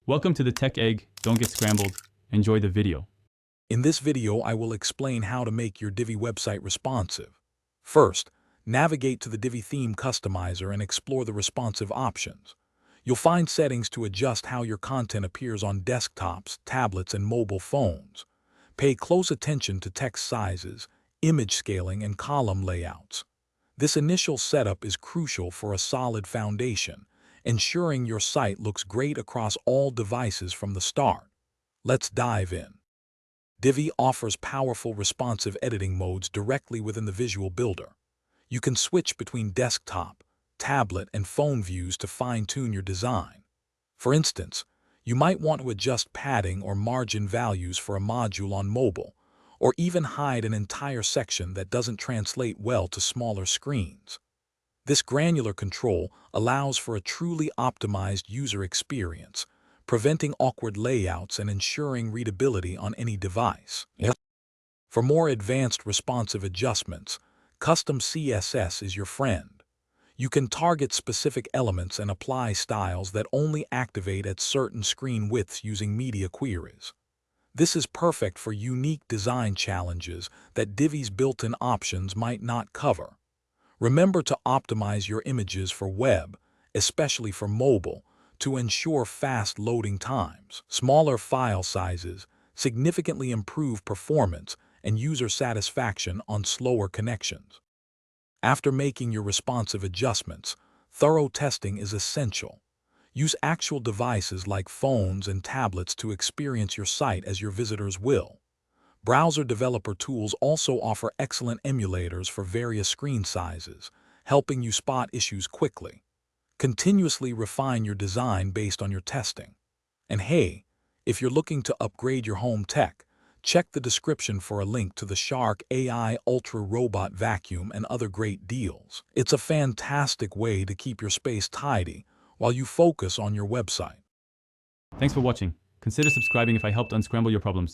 Welcome to the Tech Egg. Don't get scrambled. Enjoy the video. In this video, I will explain how to make your Divi website responsive. First, navigate to the Divi theme customizer and explore the responsive options. You'll find settings to adjust how your content appears on desktops, tablets, and mobile phones. Pay close attention to text sizes, image scaling, and column layouts. This initial setup is crucial for a solid foundation, ensuring your site looks great across all devices from the start. Let's dive in. Divi offers powerful responsive editing modes directly within the Visual Builder. You can switch between desktop, tablet, and phone views to fine-tune your design. For instance, you might want to adjust padding or margin values for a module on mobile, or even hide an entire section that doesn't translate well to smaller screens. This granular control allows for a truly optimized user experience, preventing awkward layouts and ensuring readability on any device. For more advanced responsive adjustments, custom CSS is your friend. You can target specific elements and apply styles that only activate at certain screen widths using media queries. This is perfect for unique design challenges that Divi's built-in options might not cover. Remember to optimize your images for web, especially for mobile, to ensure fast loading times. Smaller file sizes significantly improve performance and user satisfaction on slower connections. After making your responsive adjustments, thorough testing is essential. Use actual devices like phones and tablets to experience your site as your visitors will. Browser developer tools also offer excellent emulators for various screen sizes, helping you spot issues quickly. Continuously refine your design based on your testing. And hey, if you're looking to upgrade your home tech, check the description for a link to the Shark AI Ultra Robot Vacuum and other great deals. It's a fantastic way to keep your space tidy while you focus on your website. Thanks for watching. Consider subscribing if I helped unscramble your problems.